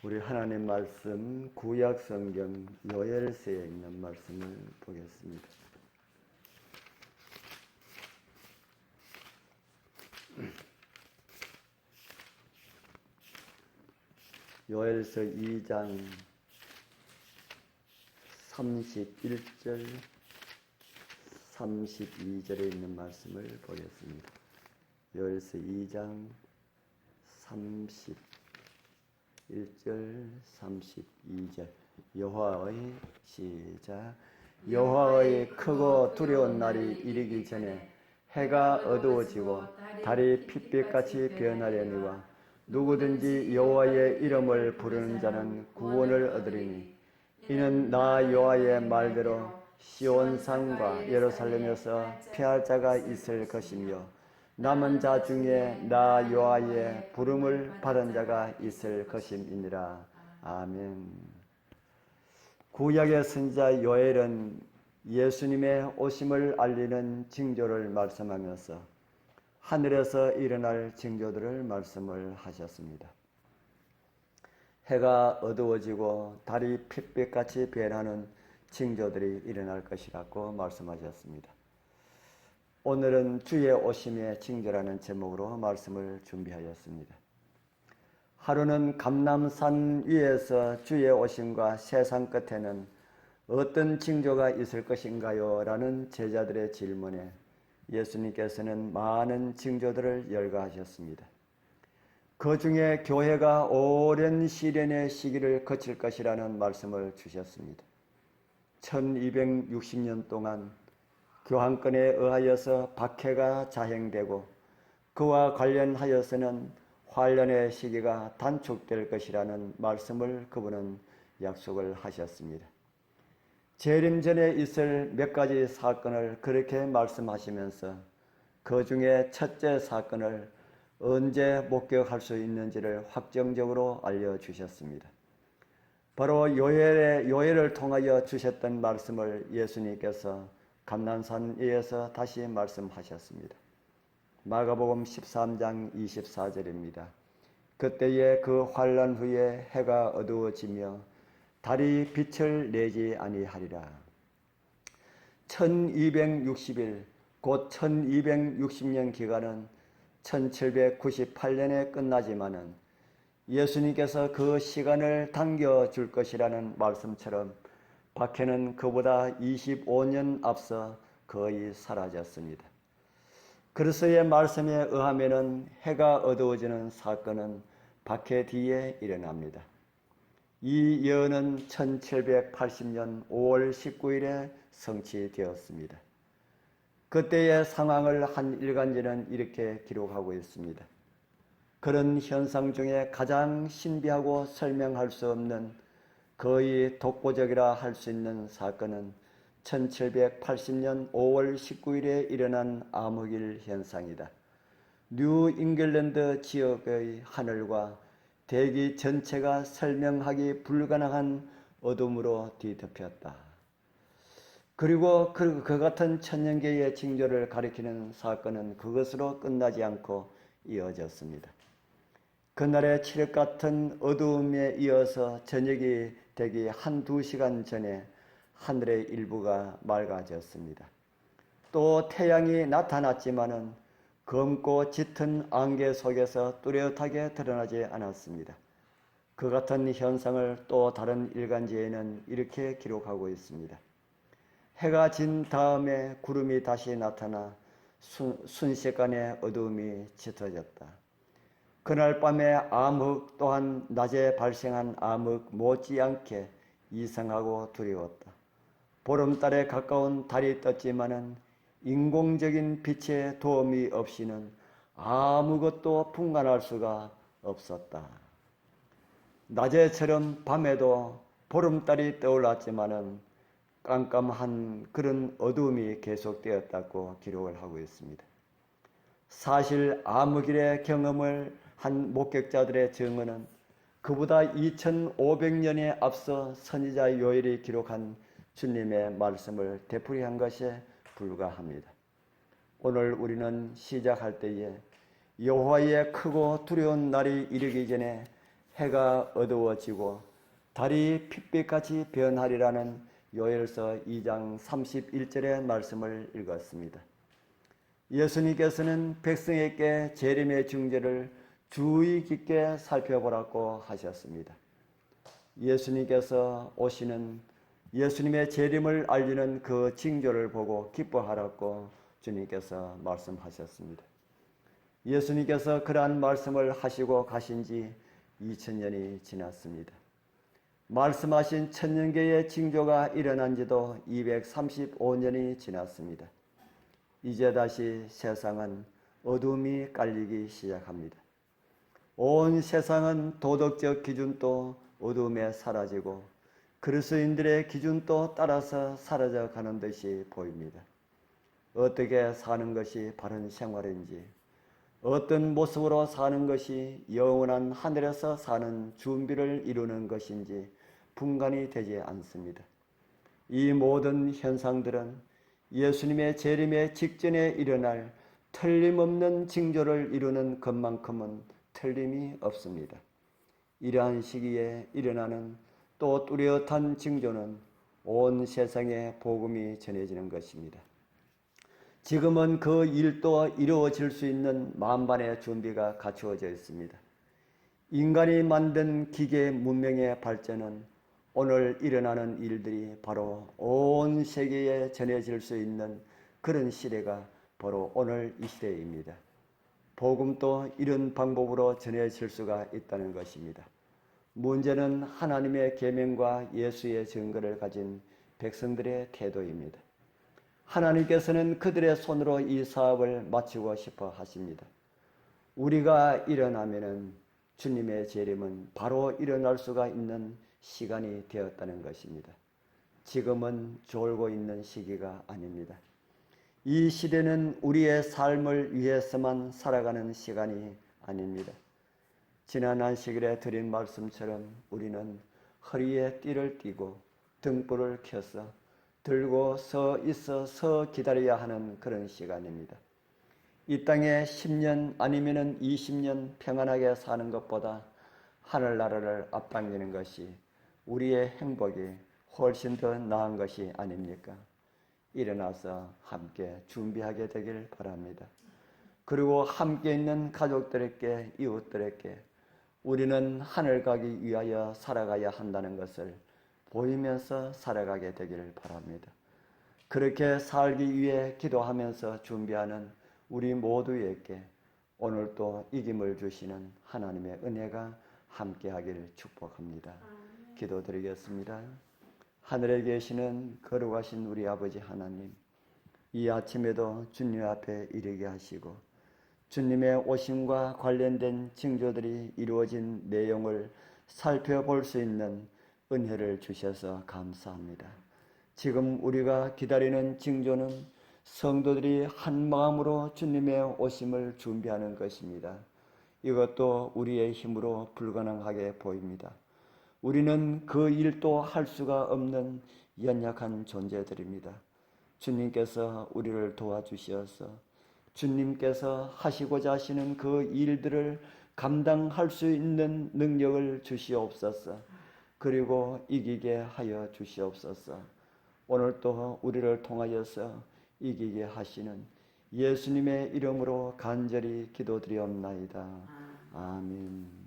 우리 하나님 말씀 구약 성경 요엘서에 있는 말씀을 보겠습니다. 요엘서 2장 31절 32절에 있는 말씀을 보겠습니다. 요엘서 2장 31절 32절 여호와의 시작. 여호와의 크고 두려운 날이 이르기 전에 해가 어두워지고 달이 핏빛같이 변하려니와 누구든지 여호와의 이름을 부르는 자는 구원을 얻으리니 이는 나 여호와의 말대로 시온산과 예루살렘에서 피할 자가 있을 것이며 남은 자 중에 나 여호와의 부름을 받은 자가 있을 것임이니라. 아멘. 구약의 선지자 요엘은 예수님의 오심을 알리는 징조를 말씀하면서 하늘에서 일어날 징조들을 말씀을 하셨습니다. 해가 어두워지고 달이 핏빛같이 변하는 징조들이 일어날 것이라고 말씀하셨습니다. 오늘은 주의 오심의 징조라는 제목으로 말씀을 준비하였습니다. 하루는 감람산 위에서 주의 오심과 세상 끝에는 어떤 징조가 있을 것인가요? 라는 제자들의 질문에 예수님께서는 많은 징조들을 열거하셨습니다. 그 중에 교회가 오랜 시련의 시기를 거칠 것이라는 말씀을 주셨습니다. 1260년 동안 교황권에 의하여서 박해가 자행되고 그와 관련하여서는 환란의 시기가 단축될 것이라는 말씀을 그분은 약속을 하셨습니다. 재림 전에 있을 몇 가지 사건을 그렇게 말씀하시면서 그 중에 첫째 사건을 언제 목격할 수 있는지를 확정적으로 알려주셨습니다. 바로 요엘을 통하여 주셨던 말씀을 예수님께서 감람산 위에서 다시 말씀하셨습니다. 마가복음 13장 24절입니다. 그때에 그 환란 후에 해가 어두워지며 달이 빛을 내지 아니하리라. 1260일 곧 1260년 기간은 1798년에 끝나지만은 예수님께서 그 시간을 당겨줄 것이라는 말씀처럼 박해는 그보다 25년 앞서 거의 사라졌습니다. 그리스도의 말씀에 의하면은 해가 어두워지는 사건은 박해 뒤에 일어납니다. 이 예언은 1780년 5월 19일에 성취되었습니다. 그때의 상황을 한 일간지는 이렇게 기록하고 있습니다. 그런 현상 중에 가장 신비하고 설명할 수 없는 거의 독보적이라 할 수 있는 사건은 1780년 5월 19일에 일어난 암흑일 현상이다. 뉴 잉글랜드 지역의 하늘과 대기 전체가 설명하기 불가능한 어둠으로 뒤덮였다. 그리고 그 같은 천년계의 징조를 가리키는 사건은 그것으로 끝나지 않고 이어졌습니다. 그날의 칠흑 같은 어두움에 이어서 저녁이 되기 1~2시간 전에 하늘의 일부가 맑아졌습니다. 또 태양이 나타났지만은 검고 짙은 안개 속에서 뚜렷하게 드러나지 않았습니다. 그 같은 현상을 또 다른 일간지에는 이렇게 기록하고 있습니다. 해가 진 다음에 구름이 다시 나타나 순식간에 어두움이 짙어졌다. 그날 밤의 암흑 또한 낮에 발생한 암흑 못지않게 이상하고 두려웠다. 보름달에 가까운 달이 떴지만은 인공적인 빛의 도움이 없이는 아무것도 분간할 수가 없었다. 낮에처럼 밤에도 보름달이 떠올랐지만은 깜깜한 그런 어두움이 계속되었다고 기록을 하고 있습니다. 사실 암흑일의 경험을 한 목격자들의 증언은 그보다 2500년에 앞서 선지자 요엘이 기록한 주님의 말씀을 되풀이한 것에 불과합니다. 오늘 우리는 시작할 때에 여호와의 크고 두려운 날이 이르기 전에 해가 어두워지고 달이 핏빛같이 변하리라는 요엘서 2장 31절의 말씀을 읽었습니다. 예수님께서는 백성에게 재림의 징조를 주의 깊게 살펴보라고 하셨습니다. 예수님께서 오시는 예수님의 재림을 알리는 그 징조를 보고 기뻐하라고 주님께서 말씀하셨습니다. 예수님께서 그러한 말씀을 하시고 가신 지 2000년이 지났습니다. 말씀하신 천년계의 징조가 일어난 지도 235년이 지났습니다. 이제 다시 세상은 어둠이 깔리기 시작합니다. 온 세상은 도덕적 기준도 어둠에 사라지고 그리스도인들의 기준도 따라서 사라져가는 듯이 보입니다. 어떻게 사는 것이 바른 생활인지, 어떤 모습으로 사는 것이 영원한 하늘에서 사는 준비를 이루는 것인지 분간이 되지 않습니다. 이 모든 현상들은 예수님의 재림의 직전에 일어날 틀림없는 징조를 이루는 것만큼은 틀림이 없습니다. 이러한 시기에 일어나는 또 뚜렷한 징조는 온 세상에 복음이 전해지는 것입니다. 지금은 그 일도 이루어질 수 있는 만반의 준비가 갖추어져 있습니다. 인간이 만든 기계 문명의 발전은 오늘 일어나는 일들이 바로 온 세계에 전해질 수 있는 그런 시대가 바로 오늘 이 시대입니다. 복음도 이런 방법으로 전해질 수가 있다는 것입니다. 문제는 하나님의 계명과 예수의 증거를 가진 백성들의 태도입니다. 하나님께서는 그들의 손으로 이 사업을 마치고 싶어 하십니다. 우리가 일어나면은 주님의 재림은 바로 일어날 수가 있는 시간이 되었다는 것입니다. 지금은 졸고 있는 시기가 아닙니다. 이 시대는 우리의 삶을 위해서만 살아가는 시간이 아닙니다. 지난 안식일에 드린 말씀처럼 우리는 허리에 띠를 띠고 등불을 켜서 들고 서 있어 서 기다려야 하는 그런 시간입니다. 이 땅에 10년 아니면 20년 평안하게 사는 것보다 하늘나라를 앞당기는 것이 우리의 행복이 훨씬 더 나은 것이 아닙니까? 일어나서 함께 준비하게 되길 바랍니다. 그리고 함께 있는 가족들에게, 이웃들에게 우리는 하늘 가기 위하여 살아가야 한다는 것을 보이면서 살아가게 되기를 바랍니다. 그렇게 살기 위해 기도하면서 준비하는 우리 모두에게 오늘도 이김을 주시는 하나님의 은혜가 함께하기를 축복합니다. 기도드리겠습니다. 하늘에 계시는 거룩하신 우리 아버지 하나님, 이 아침에도 주님 앞에 이르게 하시고 주님의 오심과 관련된 징조들이 이루어진 내용을 살펴볼 수 있는 은혜를 주셔서 감사합니다. 지금 우리가 기다리는 징조는 성도들이 한 마음으로 주님의 오심을 준비하는 것입니다. 이것도 우리의 힘으로 불가능하게 보입니다. 우리는 그 일도 할 수가 없는 연약한 존재들입니다. 주님께서 우리를 도와주시어서 주님께서 하시고자 하시는 그 일들을 감당할 수 있는 능력을 주시옵소서. 그리고 이기게 하여 주시옵소서. 오늘 또 우리를 통하여서 이기게 하시는 예수님의 이름으로 간절히 기도드리옵나이다. 아멘.